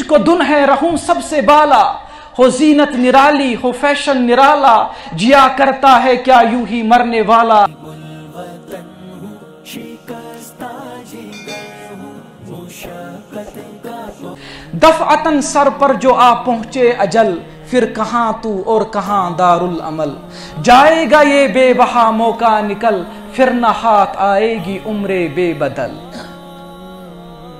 तुझको दुन है रहूं सबसे बाला, हो जीनत निराली हो फैशन निराला, जिया करता है क्या यूं ही मरने वाला। दफअतन सर पर जो आ पहुंचे अजल, फिर कहां तू और कहां दारुल अमल। जाएगा ये बेबहा मौका निकल, फिर न हाथ आएगी उम्रे बेबदल।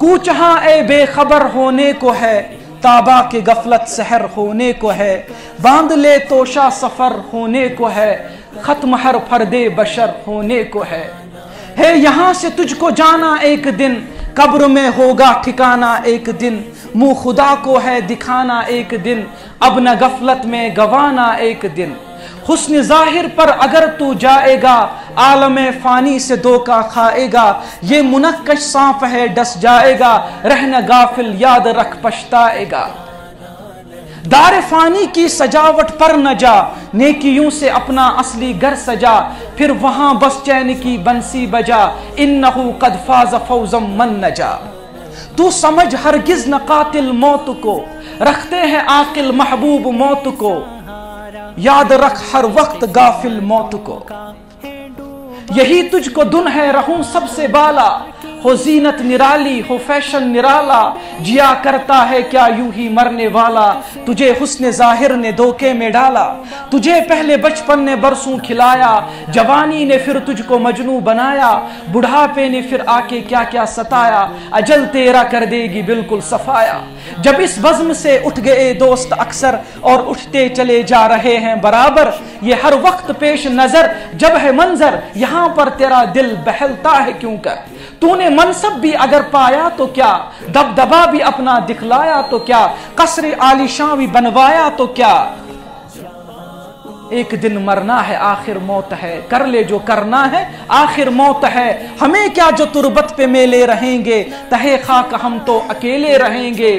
कूचहा ए बेखबर होने को है, ताबा के गफलत सहर होने को है। बांध ले तोशा सफर होने को है, खत्म हर फर्दे बशर होने को है। यहाँ से तुझको जाना एक दिन, कब्र में होगा ठिकाना एक दिन। मुंह खुदा को है दिखाना एक दिन, अब न गफलत में गवाना एक दिन। हुस्न जाहिर पर अगर तू जाएगा, आलम फानी से धोखा खाएगा। ये मुनक्कश सांप है डस जाएगा, रहना गाफिल याद रख पछताएगा। दार फानी की सजावट पर न जा, नेकियों से अपना असली घर सजा। फिर वहां बस चैन की बंसी बजा, इन्नहु कद फाज़ फौज़म मन नजा। तू समझ हरगिज न कातिल मौत को, रखते हैं आकिल महबूब मौत को। याद रख हर वक्त गाफिल मौत को। यही तुझको दुन है रहूं सबसे बाला, हो जीनत निराली हो फैशन निराला। जिया करता है क्या यूं ही मरने वाला, तुझे हुस्न जाहिर ने धोखे में डाला। तुझे पहले बचपन ने बरसों खिलाया, जवानी ने फिर तुझको मजनू बनाया। बुढ़ापे ने फिर आके क्या क्या सताया, अजल तेरा कर देगी बिल्कुल सफाया। जब इस बज़्म से उठ गए दोस्त अक्सर, और उठते चले जा रहे हैं बराबर। ये हर वक्त पेश नजर जब है मंजर, यहाँ पर तेरा दिल बहलता है क्यों कर। तूने मनसब भी अगर पाया तो क्या, दबदबा भी अपना दिखलाया तो क्या, कसर आलीशां भी बनवाया तो क्या। एक दिन मरना है आखिर मौत है, कर ले जो करना है आखिर मौत है। हमें क्या जो तुरबत पे मेले रहेंगे, तहे खाक हम तो अकेले रहेंगे।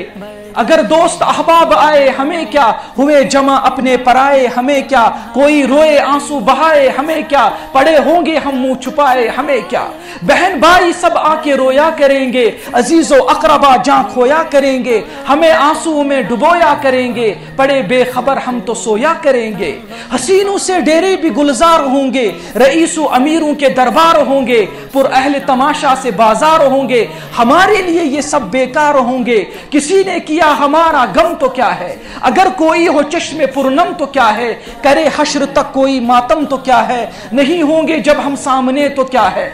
अगर दोस्त अहबाब आए हमें क्या, हुए जमा अपने पराए हमें क्या। कोई रोए आंसू बहाए हमें क्या, पड़े होंगे हम मुंह छुपाए हमें क्या। बहन भाई सब आके रोया करेंगे, अजीजो अकरबा जान खोया करेंगे। हमें आंसू में डुबोया करेंगे, पड़े बेखबर हम तो सोया करेंगे। हसीनों से डेरे भी गुलजार होंगे, रईसों अमीरों के दरबार होंगे। पुर अहल तमाशा से बाजार होंगे, हमारे लिए ये सब बेकार होंगे। किसी ने किया हमारा गम तो क्या है, अगर कोई हो चश्मे पुरनम तो क्या है। करे हश्र तक कोई मातम तो क्या है, नहीं होंगे जब हम सामने तो क्या है।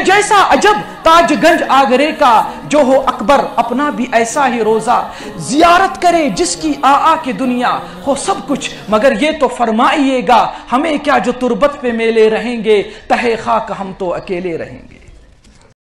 जैसा अजब ताजगंज आगरे का, जो हो अकबर अपना भी ऐसा ही रोजा। जियारत करे जिसकी आ के दुनिया हो सब कुछ, मगर ये तो फरमाइएगा हमें क्या जो तुरबत पे मेले रहेंगे। तहे खाक हम तो अकेले रहेंगे।